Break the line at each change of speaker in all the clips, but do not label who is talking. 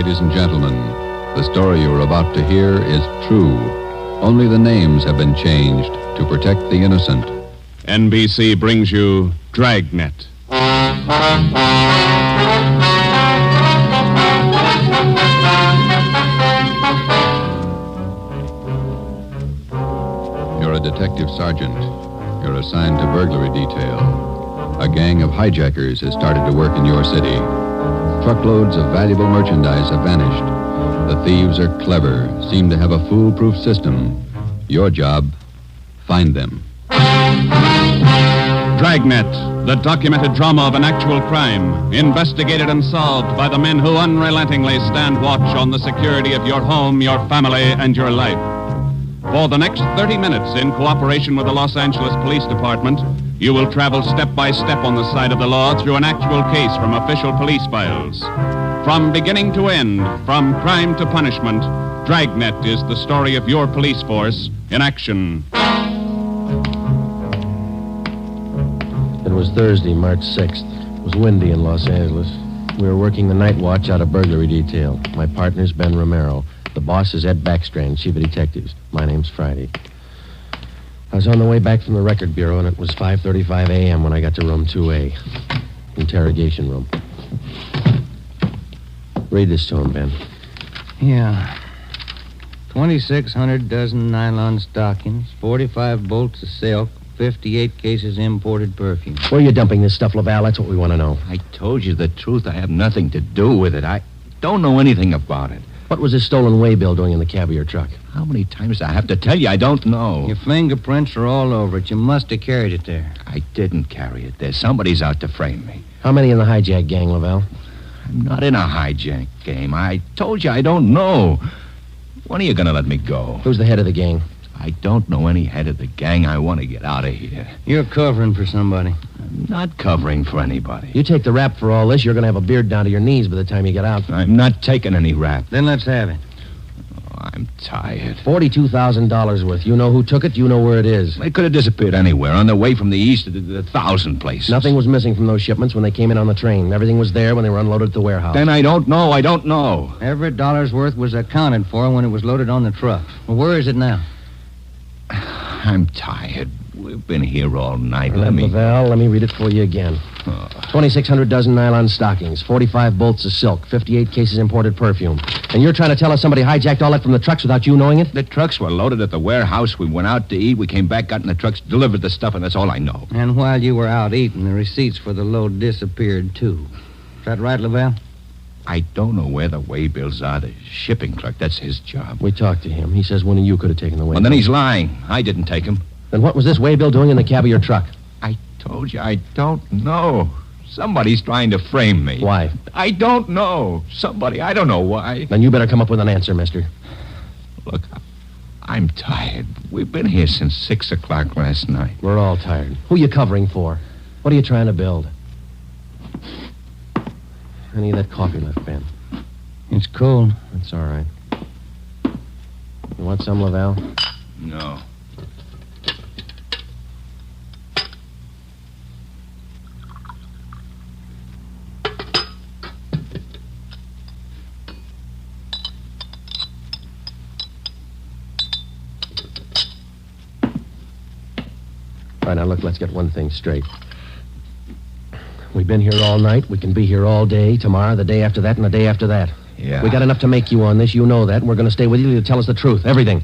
Ladies and gentlemen, the story you are about to hear is true. Only the names have been changed to protect the innocent.
NBC brings you Dragnet.
You're a detective sergeant. You're assigned to burglary detail. A gang of hijackers has started to work in your city. Truckloads of valuable merchandise have vanished. The thieves are clever, seem to have a foolproof system. Your job, find them.
Dragnet, the documented drama of an actual crime, investigated and solved by the men who unrelentingly stand watch on the security of your home, your family, and your life. For the next 30 minutes, in cooperation with the Los Angeles Police Department, you will travel step by step on the side of the law through an actual case from official police files. From beginning to end, from crime to punishment, Dragnet is the story of your police force in action.
It was Thursday, March 6th. It was windy in Los Angeles. We were working the night watch out of burglary detail. My partner's Ben Romero. The boss is Ed Backstrand, chief of detectives. My name's Friday. I was on the way back from the record bureau, and it was 5:35 a.m. when I got to room 2A. Interrogation room. Read this to him, Ben.
Yeah. 2,600 dozen nylon stockings, 45 bolts of silk, 58 cases imported perfume.
Where are you dumping this stuff, Laval? That's what we want to know.
I told you the truth. I have nothing to do with it. I don't know anything about it.
What was this stolen waybill doing in the cab of your truck?
How many times do I have to tell you? I don't know.
Your fingerprints are all over it. You must have carried it there.
I didn't carry it there. Somebody's out to frame me.
How many in the hijack gang, Laval?
I'm not in a hijack game. I told you I don't know. When are you going to let me go?
Who's the head of the gang?
I don't know any head of the gang. I want to get out of here.
You're covering for somebody.
I'm not covering for anybody.
You take the rap for all this, you're going to have a beard down to your knees by the time you get out.
I'm not taking any rap.
Then let's have it.
I'm tired.
$42,000 worth. You know who took it, you know where it is.
They could have disappeared anywhere on their way from the east to the 1,000 places.
Nothing was missing from those shipments when they came in on the train. Everything was there when they were unloaded at the warehouse.
Then I don't know. I don't know.
Every dollar's worth was accounted for when it was loaded on the truck. Well, where is it now?
I'm tired. We've been here all night.
Laval, let me read it for you again. 2,600 dozen nylon stockings, 45 bolts of silk, 58 cases imported perfume. And you're trying to tell us somebody hijacked all that from the trucks without you knowing it?
The trucks were loaded at the warehouse. We went out to eat. We came back, got in the trucks, delivered the stuff, and that's all I know.
And while you were out eating, the receipts for the load disappeared, too. Is that right, Laval?
I don't know where the waybills are. The shipping clerk, that's his job.
We talked to him. He says one of you could have taken the waybill.
Well, then he's lying. I didn't take him.
Then what was this waybill doing in the cab of your truck?
I told you, I don't know. Somebody's trying to frame me.
Why?
I don't know. Somebody, I don't know why.
Then you better come up with an answer, mister.
Look, I'm tired. We've been here since 6 o'clock last night.
We're all tired. Who are you covering for? What are you trying to build? Any of that coffee left, Ben?
It's cold.
That's all right. You want some, Laval?
No.
All right, now look, let's get one thing straight. We've been here all night. We can be here all day, tomorrow, the day after that, and the day after that.
Yeah.
We got enough to make you on this. You know that, and we're going to stay with you to tell us the truth, everything.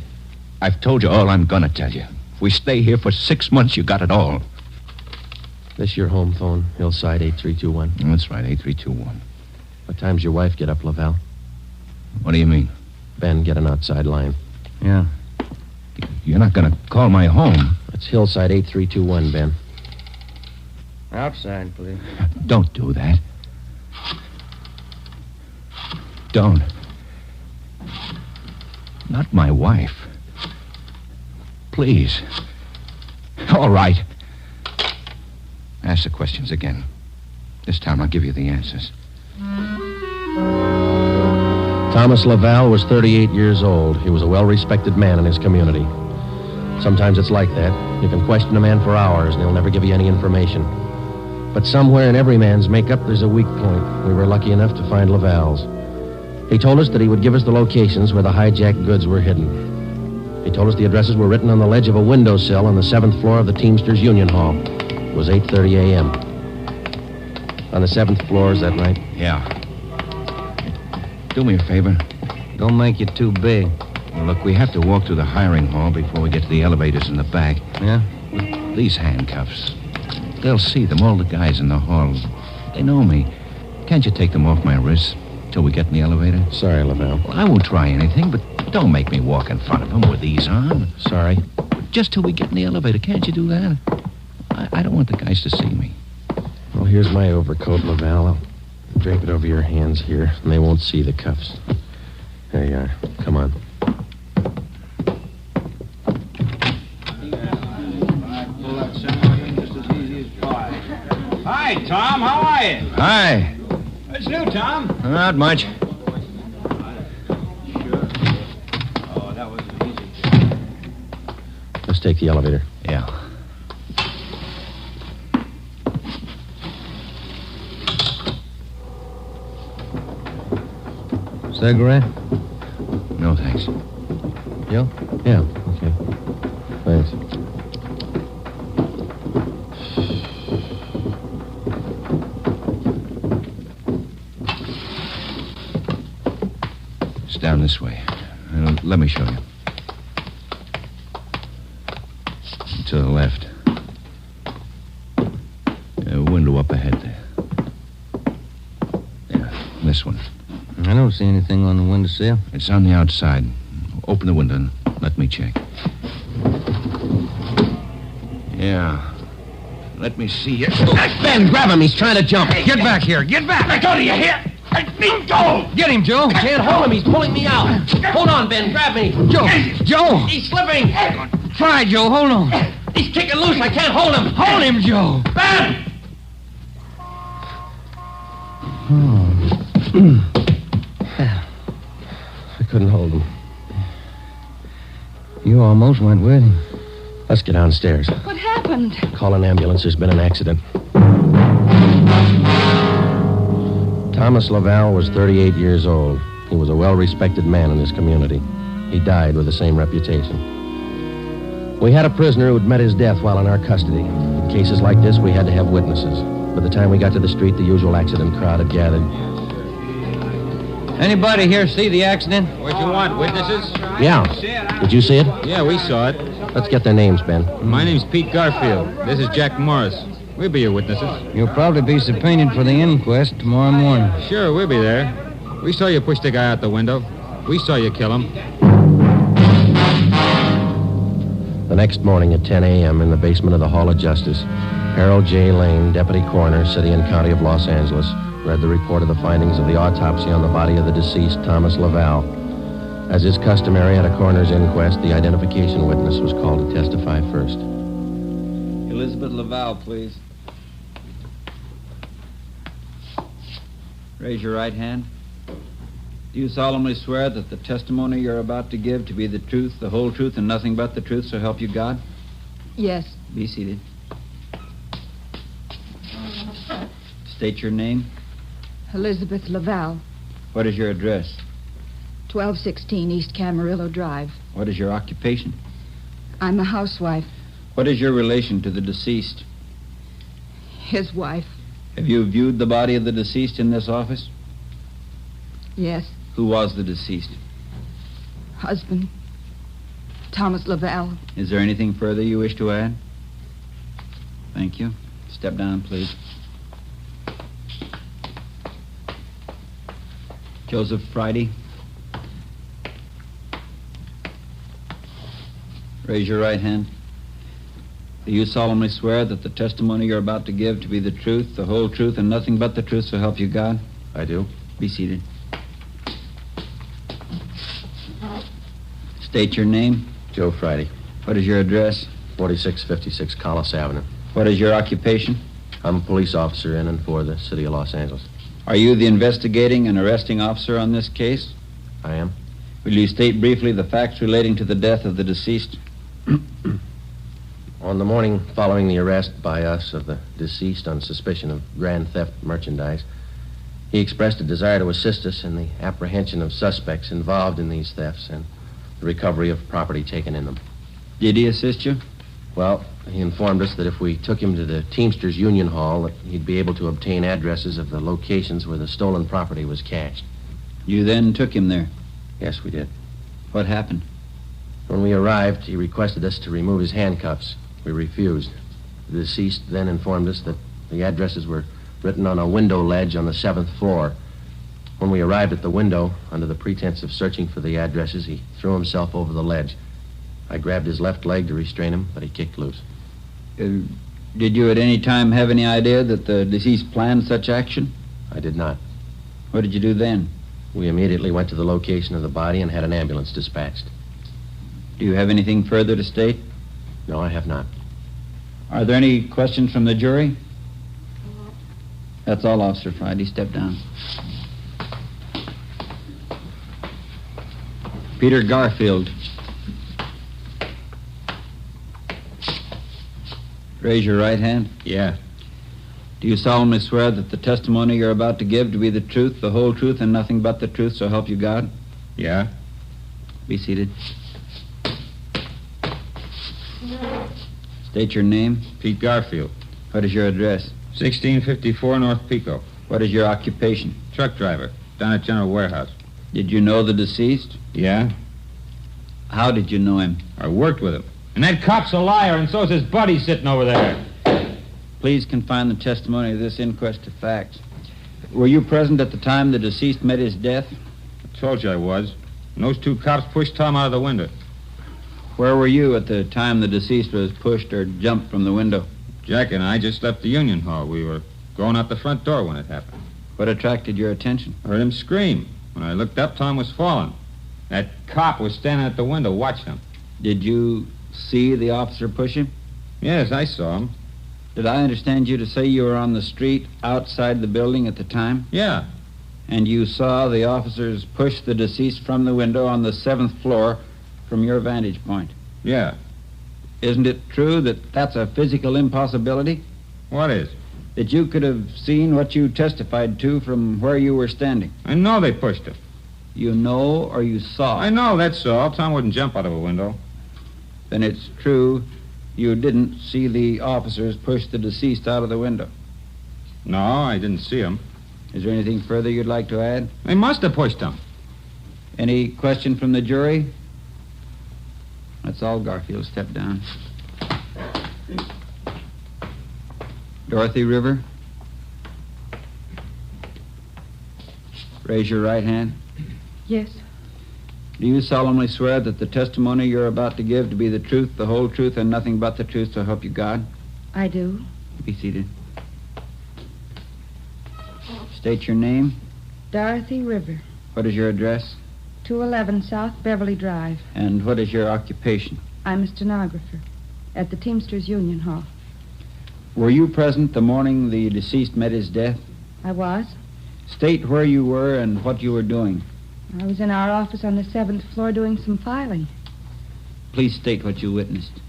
I've told you all I'm going to tell you. If we stay here for 6 months, you got it all.
This your home phone, Hillside 8321.
That's right, 8321.
What time's your wife get up, Laval?
What do you mean?
Ben, get an outside line.
Yeah.
You're not going to call my home.
It's Hillside 8321, Ben.
Outside, please.
Don't do that. Don't. Not my wife. Please. All right. Ask the questions again. This time I'll give you the answers.
Thomas Laval was 38 years old. He was a well-respected man in his community. Sometimes it's like that. You can question a man for hours, and he'll never give you any information. But somewhere in every man's makeup, there's a weak point. We were lucky enough to find Laval's. He told us that he would give us the locations where the hijacked goods were hidden. He told us the addresses were written on the ledge of a windowsill on the 7th floor of the Teamsters Union Hall. It was 8:30 a.m. On the 7th floor, is that right?
Yeah. Do me a favor.
Don't make it too big.
Well, look, we have to walk through the hiring hall before we get to the elevators in the back.
Yeah?
These handcuffs. They'll see them, all the guys in the hall. They know me. Can't you take them off my wrists till we get in the elevator?
Sorry, Laval.
Well, I won't try anything, but don't make me walk in front of them with these on.
Sorry.
Just till we get in the elevator. Can't you do that? I don't want the guys to see me.
Well, here's my overcoat, Laval. I'll drape it over your hands here, and they won't see the cuffs. There you are. Come on.
Hi, Tom. How are you?
Hi.
What's new, Tom?
Not much.
Oh, that was easy.
Let's take the elevator.
Yeah.
Cigarette?
No, thanks.
You?
Yeah, okay. Thanks.
It's down this way. Let me show you. To the left. A window up ahead there. Yeah, this one.
I don't see anything on the windowsill.
It's on the outside. Open the window and let me check. Yeah. Let me see you.
Ben, grab him. He's trying to jump.
Get back here. Get back.
Let go, do you hear? Let me go!
Get him, Joe.
Can't hold him. He's pulling me out. Hold on, Ben. Grab me.
Joe.
He's slipping.
Try, Joe. Hold on.
He's kicking loose. I can't hold him.
Hold him, Joe.
Ben! I couldn't hold him.
You almost went with him.
Let's get downstairs.
What happened?
Call an ambulance. There's been an accident. Thomas Laval was 38 years old. He was a well-respected man in his community. He died with the same reputation. We had a prisoner who'd met his death while in our custody. In cases like this, we had to have witnesses. By the time we got to the street, the usual accident crowd had gathered.
Anybody here see the accident?
What you want, witnesses?
Yeah. Did you see it?
Yeah, we saw it.
Let's get their names, Ben.
My name's Pete Garfield. This is Jack Morris. We'll be your witnesses.
You'll probably be subpoenaed for the inquest tomorrow morning.
Sure, we'll be there. We saw you push the guy out the window. We saw you kill him.
The next morning at 10 a.m. in the basement of the Hall of Justice, Harold J. Lane, Deputy Coroner, City and County of Los Angeles, read the report of the findings of the autopsy on the body of the deceased Thomas Laval. As is customary at a coroner's inquest, the identification witness was called to testify first.
Elizabeth Laval, please. Raise your right hand. Do you solemnly swear that the testimony you're about to give to be the truth, the whole truth, and nothing but the truth, so help you God?
Yes.
Be seated. State your name.
Elizabeth Laval,
What is your address?
1216 East Camarillo Drive.
What is your occupation?
I'm a housewife.
What is your relation to the deceased?
His wife.
Have you viewed the body of the deceased in this office?
Yes.
Who was the deceased?
Husband. Thomas Laval.
Is there anything further you wish to add? Thank you. Step down, please. Joseph Friday. Raise your right hand. Do you solemnly swear that the testimony you're about to give to be the truth, the whole truth, and nothing but the truth, so help you God?
I do.
Be seated. State your name.
Joe Friday,
What is your address?
4656 Collis Avenue.
What is your occupation?
I'm a police officer in and for the City of Los Angeles.
Are you the investigating and arresting officer on this case?
I am.
Will you state briefly the facts relating to the death of the deceased?
On the morning following the arrest by us of the deceased on suspicion of grand theft merchandise, He expressed a desire to assist us in the apprehension of suspects involved in these thefts and the recovery of property taken in them.
Did he assist you?
Well, he informed us that if we took him to the Teamsters Union Hall, that he'd be able to obtain addresses of the locations where the stolen property was cached.
You then took him there.
Yes, we did.
What happened?
When we arrived, he requested us to remove his handcuffs. We refused. The deceased then informed us that the addresses were written on a window ledge on the 7th floor. When we arrived at the window, under the pretense of searching for the addresses, he threw himself over the ledge. I grabbed his left leg to restrain him, but he kicked loose.
Did you at any time have any idea that the deceased planned such action?
I did not.
What did you do then?
We immediately went to the location of the body and had an ambulance dispatched.
Do you have anything further to state?
No, I have not.
Are there any questions from the jury? That's all, Officer Friday. Step down. Peter Garfield. Raise your right hand.
Yeah.
Do you solemnly swear that the testimony you're about to give to be the truth, the whole truth, and nothing but the truth, so help you God?
Yeah.
Be seated. State your name.
Pete Garfield.
What is your address?
1654 North Pico.
What is your occupation?
Truck driver. Down at General Warehouse.
Did you know the deceased?
Yeah.
How did you know him?
I worked with him. And that cop's a liar, and so's his buddy sitting over there.
Please confine the testimony of this inquest to facts. Were you present at the time the deceased met his death?
I told you I was. And those two cops pushed Tom out of the window.
Where were you at the time the deceased was pushed or jumped from the window?
Jack and I just left the Union Hall. We were going out the front door when it happened.
What attracted your attention?
I heard him scream. When I looked up, Tom was falling. That cop was standing at the window watching him.
Did you see the officer push him?
Yes, I saw him.
Did I understand you to say you were on the street outside the building at the time?
Yeah.
And you saw the officers push the deceased from the window on the 7th floor from your vantage point?
Yeah.
Isn't it true that that's a physical impossibility?
What is?
That you could have seen what you testified to from where you were standing?
I know they pushed him.
You know or you saw?
I know, that's all. Tom wouldn't jump out of a window.
Then it's true you didn't see the officers push the deceased out of the window?
No, I didn't see him.
Is there anything further you'd like to add?
They must have pushed him.
Any question from the jury? That's all, Garfield. Step down. Dorothy River. Raise your right hand.
Yes.
Do you solemnly swear that the testimony you're about to give to be the truth, the whole truth, and nothing but the truth, so help you God?
I do.
Be seated. State your name.
Dorothy River,
What is your address?
211 South Beverly Drive.
And what is your occupation?
I'm a stenographer at the Teamsters Union Hall.
Were you present the morning the deceased met his death?
I was.
State where you were and what you were doing.
I was in our office on the 7th floor doing some filing.
Please state what you witnessed.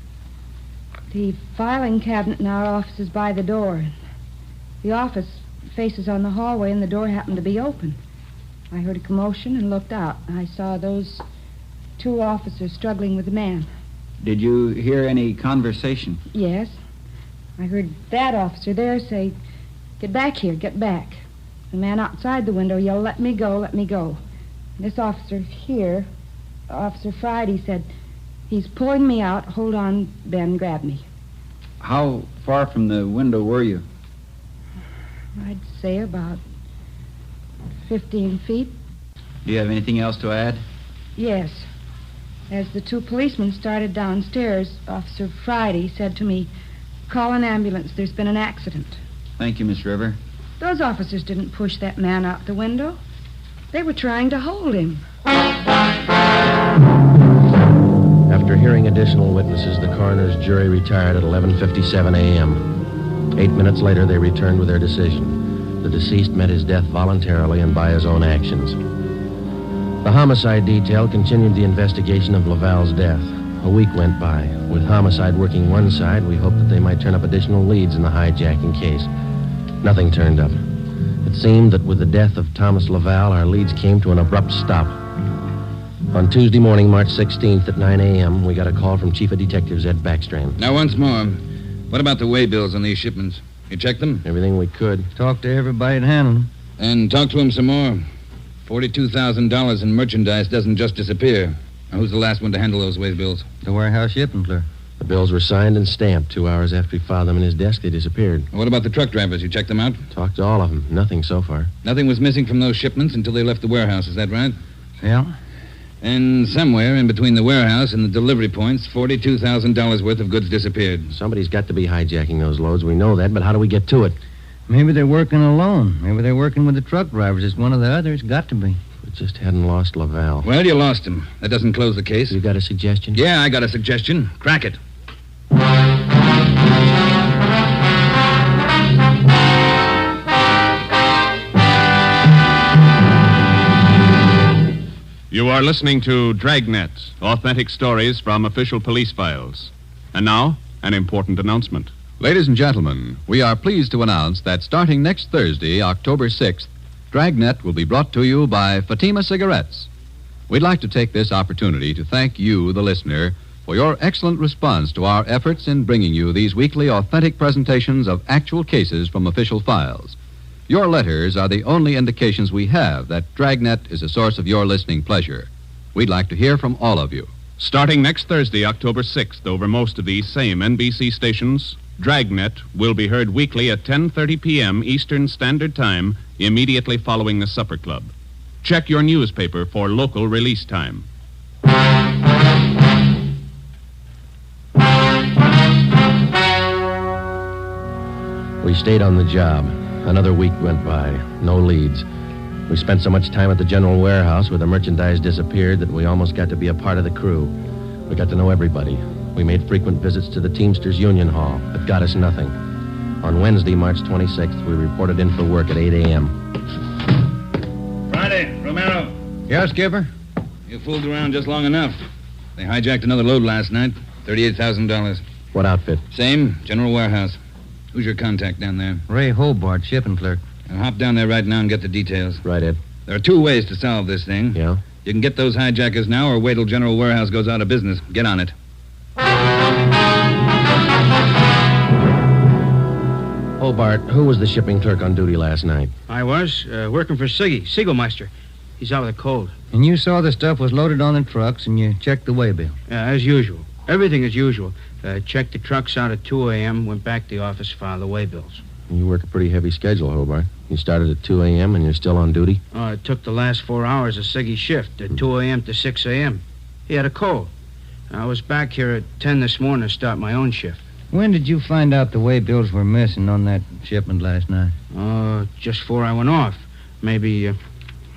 The filing cabinet in our office is by the door. The office faces on the hallway, and the door happened to be open. I heard a commotion and looked out. I saw those two officers struggling with a man.
Did you hear any conversation?
Yes. I heard that officer there say, "Get back here, get back." The man outside the window yelled, "Let me go, let me go." This officer here, Officer Friday, said, "He's pulling me out. Hold on, Ben, grab me."
How far from the window were you?
I'd say about 15 feet.
Do you have anything else to add?
Yes. As the two policemen started downstairs, Officer Friday said to me, "Call an ambulance. There's been an accident."
Thank you, Miss River.
Those officers didn't push that man out the window. They were trying to hold him.
After hearing additional witnesses, the coroner's jury retired at 11:57 a.m. 8 minutes later, they returned with their decision. The deceased met his death voluntarily and by his own actions. The homicide detail continued the investigation of Laval's death. A week went by. With homicide working one side, we hoped that they might turn up additional leads in the hijacking case. Nothing turned up. It seemed that with the death of Thomas Laval, our leads came to an abrupt stop. On Tuesday morning, March 16th at 9 a.m., we got a call from Chief of Detectives Ed Backstrand.
Now, once more, what about the way bills on these shipments? You checked them?
Everything we could.
Talk to everybody that handled them.
And talk to him some more. $42,000 in merchandise doesn't just disappear. Now, who's the last one to handle those way bills?
The warehouse shipping clerk.
The bills were signed and stamped. 2 hours after he filed them in his desk, they disappeared.
What about the truck drivers? You checked them out?
Talked to all of them. Nothing so far.
Nothing was missing from those shipments until they left the warehouse. Is that right?
Yeah.
And somewhere in between the warehouse and the delivery points, $42,000 worth of goods disappeared.
Somebody's got to be hijacking those loads. We know that, but how do we get to it?
Maybe they're working alone. Maybe they're working with the truck drivers. It's one of the others. Got to be.
We just hadn't lost Laval.
Well, you lost him. That doesn't close the case.
You got a suggestion?
Yeah, I got a suggestion. Crack it.
You are listening to Dragnet, authentic stories from official police files. And now, an important announcement.
Ladies and gentlemen, we are pleased to announce that starting next Thursday, October 6th, Dragnet will be brought to you by Fatima Cigarettes. We'd like to take this opportunity to thank you, the listener, for your excellent response to our efforts in bringing you these weekly authentic presentations of actual cases from official files. Your letters are the only indications we have that Dragnet is a source of your listening pleasure. We'd like to hear from all of you.
Starting next Thursday, October 6th, over most of these same NBC stations, Dragnet will be heard weekly at 10:30 p.m. Eastern Standard Time, immediately following the Supper Club. Check your newspaper for local release time.
We stayed on the job. Another week went by. No leads. We spent so much time at the general warehouse where the merchandise disappeared that we almost got to be a part of the crew. We got to know everybody. We made frequent visits to the Teamsters Union Hall, but got us nothing. On Wednesday, March 26th, we reported in for work at 8 a.m.
Friday, Romero.
Yes, Skipper?
You fooled around just long enough. They hijacked another load last night. $38,000.
What outfit?
Same, general warehouse. Who's your contact down there?
Ray Hobart, shipping clerk.
I'll hop down there right now and get the details.
Right, Ed.
There are 2 ways to solve this thing.
Yeah?
You can get those hijackers now or wait till General Warehouse goes out of business. Get on it.
Hobart, who was the shipping clerk on duty last night?
I was, working for Siggy, Siegelmeister. He's out with a cold.
And you saw the stuff was loaded on the trucks and you checked the waybill.
Yeah, as usual. Everything as usual. Checked the trucks out at 2 a.m., went back to the office, filed the waybills.
You work a pretty heavy schedule, Hobart. You started at 2 a.m. and you're still on duty?
It took the last 4 hours of Siggy's shift, at 2 a.m. to 6 a.m. He had a cold. I was back here at 10 this morning to start my own shift.
When did you find out the waybills were missing on that shipment last night?
Just before I went off. Maybe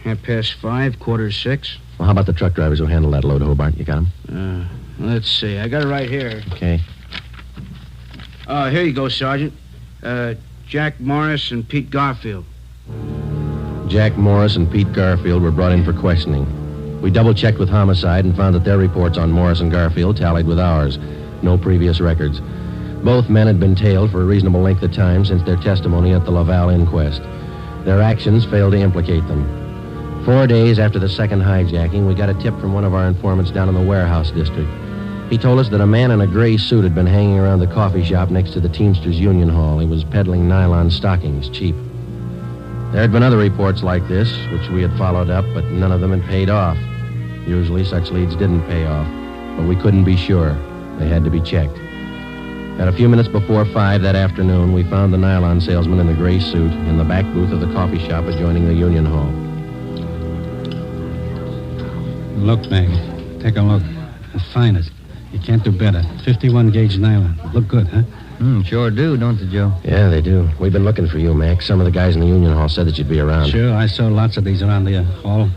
5:30, 5:45.
Well, how about the truck drivers who handled that load, Hobart? You got them?
Let's see. I got it right here.
Okay.
Here you go, Sergeant. Jack Morris and Pete Garfield.
Jack Morris and Pete Garfield were brought in for questioning. We double-checked with Homicide and found that their reports on Morris and Garfield tallied with ours. No previous records. Both men had been tailed for a reasonable length of time since their testimony at the Laval inquest. Their actions failed to implicate them. 4 days after the second hijacking, we got a tip from one of our informants down in the warehouse district. He told us that a man in a gray suit had been hanging around the coffee shop next to the Teamsters Union Hall. He was peddling nylon stockings, cheap. There had been other reports like this, which we had followed up, but none of them had paid off. Usually such leads didn't pay off, but we couldn't be sure. They had to be checked. At a few minutes before 5 that afternoon, we found the nylon salesman in the gray suit in the back booth of the coffee shop adjoining the Union Hall.
Look, Mag. Take a look. The finest. You can't do better. 51-gauge nylon. Look good, huh?
Sure do, don't they, Joe?
Yeah, they do. We've been looking for you, Mac. Some of the guys in the Union Hall said that you'd be around.
Sure, I saw lots of these around the hall.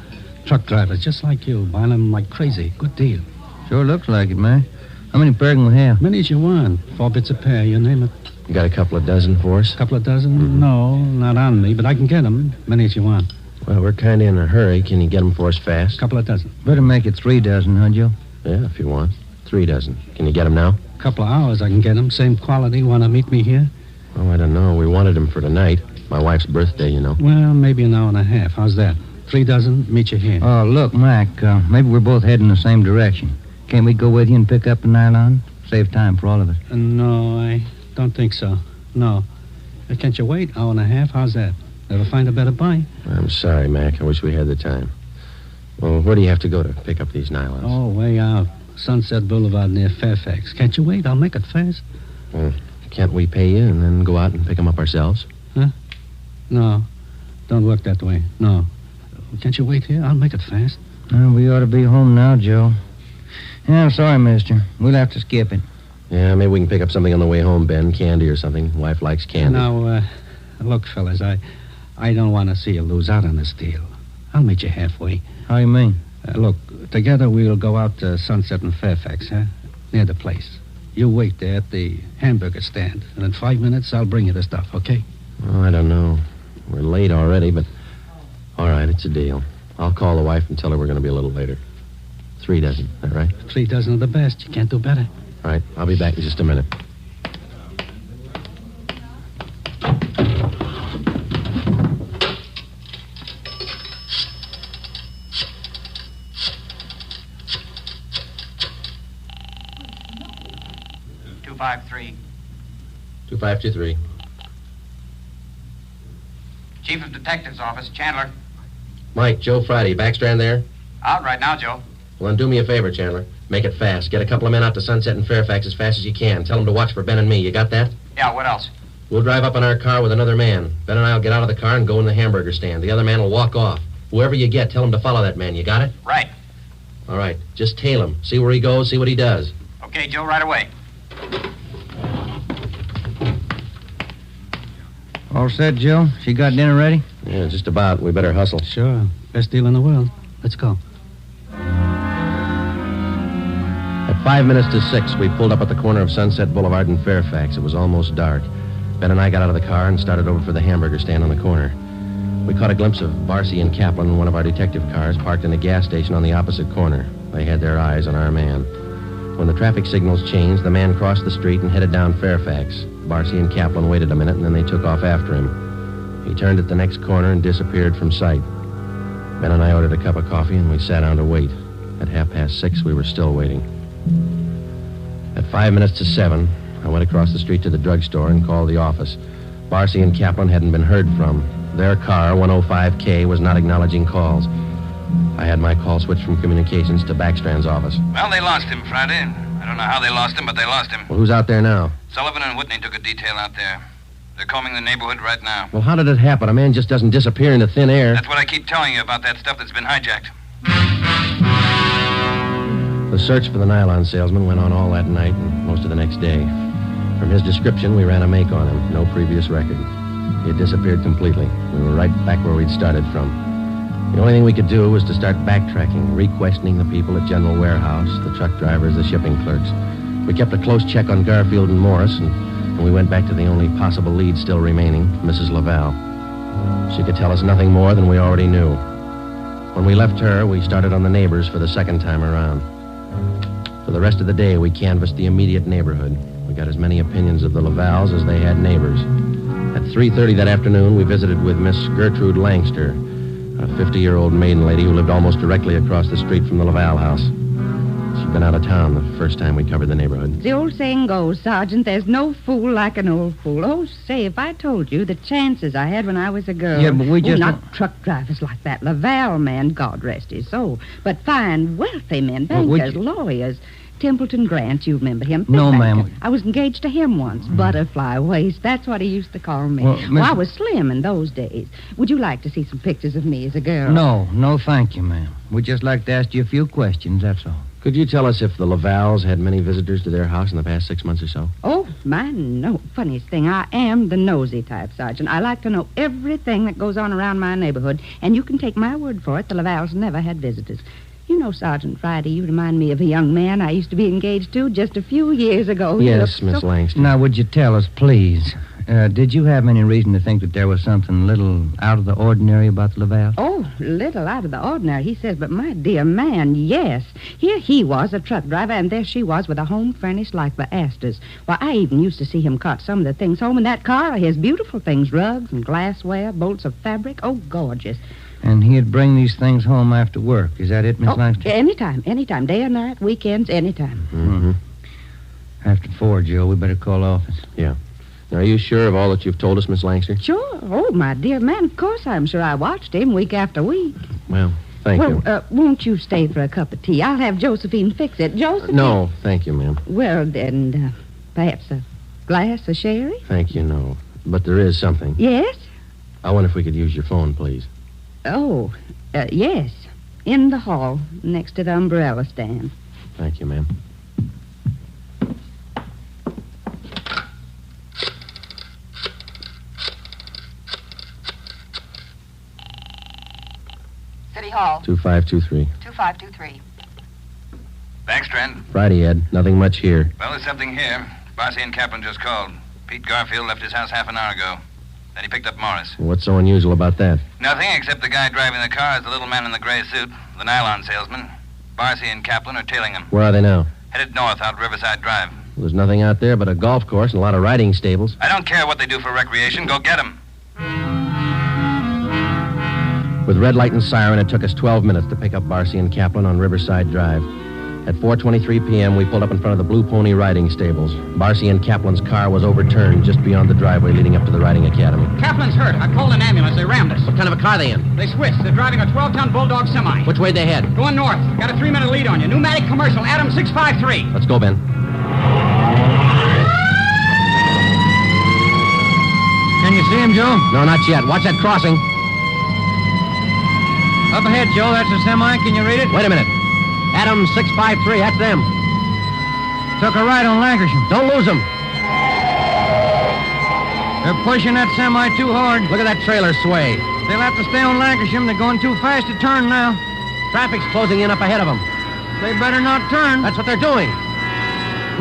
Truck drivers, just like you, buying them like crazy. Good deal.
Sure looks like it, man. How many pair can we have?
Many as you want. 4 bits a pair, you name it.
You got a couple of dozen for us?
Couple of dozen? No, not on me, but I can get them. Many as you want.
Well, we're kind of in a hurry. Can you get them for us fast?
Couple of dozen.
Better make it 3 dozen, huh, Joe?
Yeah, if you want. 3 dozen. Can you get them now?
Couple of hours I can get them. Same quality. Want to meet me here?
Oh, I don't know. We wanted them for tonight. My wife's birthday, you know.
Well, maybe an hour and a half. How's that? 3 dozen, meet you here.
Oh, look, Mac, maybe we're both heading the same direction. Can't we go with you and pick up the nylon? Save time for all of us.
No, I don't think so. No. Can't you wait? Hour and a half? How's that? Never find a better buy?
I'm sorry, Mac. I wish we had the time. Well, where do you have to go to pick up these nylons?
Oh, way out. Sunset Boulevard near Fairfax. Can't you wait? I'll make it fast.
Can't we pay you and then go out and pick them up ourselves?
Huh? No. Don't work that way. No. Can't you wait here? I'll make it fast.
We ought to be home now, Joe. Yeah, I'm sorry, mister. We'll have to skip it.
Yeah, maybe we can pick up something on the way home, Ben. Candy or something. Wife likes candy.
Now, look, fellas, I don't want to see you lose out on this deal. I'll meet you halfway.
How you mean?
Look, together we'll go out to Sunset and Fairfax, huh? Near the place. You wait there at the hamburger stand, and in 5 minutes I'll bring you the stuff, okay?
Oh, I don't know. We're late already, but... All right, it's a deal. I'll call the wife and tell her we're going to be a little later. 3 dozen, is that right?
3 dozen are the best. You can't do better.
All right, I'll be back in just a minute.
$253.
2523.
Chief of Detectives Office, Chandler.
Mike, Joe Friday, Backstrand there?
Out right now, Joe.
Well, then do me a favor, Chandler. Make it fast. Get a couple of men out to Sunset and Fairfax as fast as you can. Tell them to watch for Ben and me. You got that?
Yeah, what else?
We'll drive up in our car with another man. Ben and I will get out of the car and go in the hamburger stand. The other man will walk off. Whoever you get, tell him to follow that man. You got it?
Right.
All right. Just tail him. See where he goes, see what he does.
Okay, Joe, right away.
All set, Joe? She got dinner ready?
Yeah, just about. We better hustle.
Sure. Best deal in the world. Let's go.
At 5 minutes to 6, we pulled up at the corner of Sunset Boulevard and Fairfax. It was almost dark. Ben and I got out of the car and started over for the hamburger stand on the corner. We caught a glimpse of Barcy and Kaplan in one of our detective cars parked in a gas station on the opposite corner. They had their eyes on our man. When the traffic signals changed, the man crossed the street and headed down Fairfax. Barcy and Kaplan waited a minute, and then they took off after him. He turned at the next corner and disappeared from sight. Ben and I ordered a cup of coffee, and we sat down to wait. At 6:30, we were still waiting. At 5 minutes to 7, I went across the street to the drugstore and called the office. Barcy and Kaplan hadn't been heard from. Their car, 105K, was not acknowledging calls. I had my call switched from communications to Backstrand's office.
Well, they lost him Friday. I don't know how they lost him, but they lost him.
Well, who's out there now?
Sullivan and Whitney took a detail out there. They're combing the neighborhood right now.
Well, how did it happen? A man just doesn't disappear into thin air.
That's what I keep telling you about that stuff that's been hijacked.
The search for the nylon salesman went on all that night and most of the next day. From his description, we ran a make on him. No previous record. He had disappeared completely. We were right back where we'd started from. The only thing we could do was to start backtracking, re-questioning the people at General Warehouse, the truck drivers, the shipping clerks. We kept a close check on Garfield and Morris, and we went back to the only possible lead still remaining, Mrs. Laval. She could tell us nothing more than we already knew. When we left her, we started on the neighbors for the second time around. For the rest of the day, we canvassed the immediate neighborhood. We got as many opinions of the Lavals as they had neighbors. At 3:30 that afternoon, we visited with Miss Gertrude Langster, a 50-year-old maiden lady who lived almost directly across the street from the Laval house. She'd been out of town the first time we covered the neighborhood.
The old saying goes, Sergeant, there's no fool like an old fool. Oh, say, if I told you the chances I had when I was a girl.
Yeah, but we just...
not truck drivers like that. Laval man, God rest his soul. But fine, wealthy men, bankers, lawyers. Templeton Grant, you remember him?
No, ma'am.
I was engaged to him once. Butterfly waist, that's what he used to call me.
Well,
I was slim in those days. Would you like to see some pictures of me as a girl?
No, thank you, ma'am. We'd just like to ask you a few questions, that's all.
Could you tell us if the Lavals had many visitors to their house in the past 6 months or so?
Oh, my, no. Funniest thing, I am the nosy type, Sergeant. I like to know everything that goes on around my neighborhood, and you can take my word for it, the Lavals never had visitors. You know, Sergeant Friday, you remind me of a young man I used to be engaged to just a few years ago.
Yes, Miss Langston.
Now, would you tell us, please? Did you have any reason to think that there was something a little out of the ordinary about the Laval?
Oh, little out of the ordinary, he says, but my dear man, yes. Here he was, a truck driver, and there she was with a home furnished like the Astors. Why, I even used to see him cart some of the things home in that car, his beautiful things, rugs and glassware, bolts of fabric. Oh, gorgeous.
And he'd bring these things home after work. Is that it, Miss Langston?
Anytime. Day or night, weekends, anytime.
Mm-hmm.
After 4, Joe, we better call office.
Yeah. Now, are you sure of all that you've told us, Miss Langster?
Sure. Oh, my dear man, of course I'm sure. I watched him week after week.
Well, thank you.
Won't you stay for a cup of tea? I'll have Josephine fix it. Josephine?
No, thank you, ma'am.
Well, then, perhaps a glass of sherry?
Thank you, no. But there is something.
Yes?
I wonder if we could use your phone, please.
Oh, yes. In the hall, next to the umbrella stand.
Thank you, ma'am.
City Hall.
2523.
2523.
Thanks, Trent.
Friday, Ed. Nothing much here.
Well, there's something here. Barcy and Kaplan just called. Pete Garfield left his house half an hour ago. Then he picked up Morris.
What's so unusual about that?
Nothing, except the guy driving the car is the little man in the gray suit, the nylon salesman. Barcy and Kaplan are tailing him.
Where are they now?
Headed north out Riverside Drive.
There's nothing out there but a golf course and a lot of riding stables.
I don't care what they do for recreation. Go get them.
With red light and siren, it took us 12 minutes to pick up Barcy and Kaplan on Riverside Drive. At 4:23 p.m., we pulled up in front of the Blue Pony riding stables. Barcy and Kaplan's car was overturned just beyond the driveway leading up to the riding academy.
Kaplan's hurt. I called an ambulance. They rammed us.
What kind of a car are they in?
They switched. They're driving a 12-ton Bulldog semi.
Which way they head?
Going north. Got a 3-minute lead on you. Pneumatic commercial. Adam 653.
Let's go, Ben.
Can you see him, Joe?
No, not yet. Watch that crossing.
Up ahead, Joe. That's a semi. Can you read it?
Wait a minute. Adam 653. That's them.
Took a right on Lancashire.
Don't lose them.
They're pushing that semi too hard.
Look at that trailer sway.
They'll have to stay on Lancashire. They're going too fast to turn now.
Traffic's closing in up ahead of them.
They better not turn.
That's what they're doing.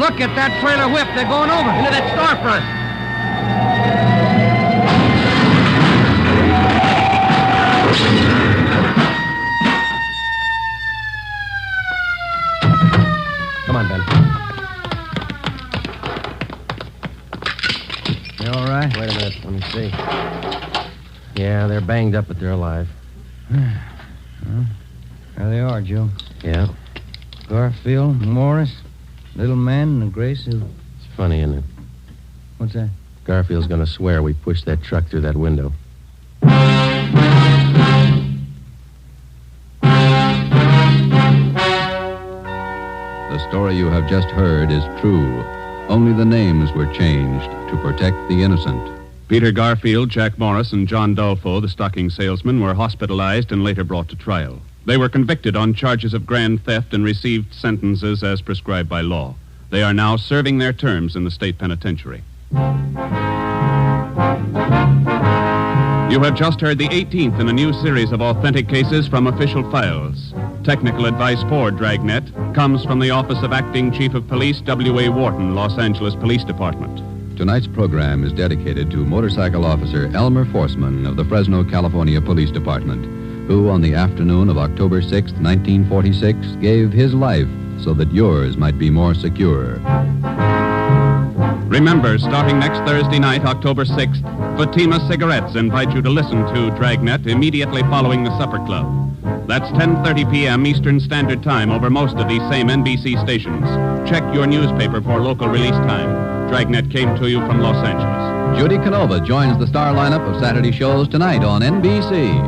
Look at that trailer whip. They're going over.
Into that storefront. Come on, Ben.
You all right?
Wait a minute. Let me see. Yeah, they're banged up, but they're alive.
Well, there they are, Joe.
Yeah.
Garfield, Morris, little man in a gray suit.
It's funny, isn't it?
What's that?
Garfield's going to swear we pushed that truck through that window.
The story you have just heard is true. Only the names were changed to protect the innocent.
Peter Garfield, Jack Morris, and John Dolfo, the stocking salesman, were hospitalized and later brought to trial. They were convicted on charges of grand theft and received sentences as prescribed by law. They are now serving their terms in the state penitentiary. You have just heard the 18th in a new series of authentic cases from official files. Technical advice for Dragnet comes from the Office of Acting Chief of Police W.A. Wharton, Los Angeles Police Department.
Tonight's program is dedicated to motorcycle officer Elmer Forsman of the Fresno, California Police Department, who on the afternoon of October 6, 1946, gave his life so that yours might be more secure.
Remember, starting next Thursday night, October 6th, Fatima Cigarettes invite you to listen to Dragnet immediately following the Supper Club. That's 10:30 p.m. Eastern Standard Time over most of these same NBC stations. Check your newspaper for local release time. Dragnet came to you from Los Angeles.
Judy Canova joins the star lineup of Saturday shows tonight on NBC.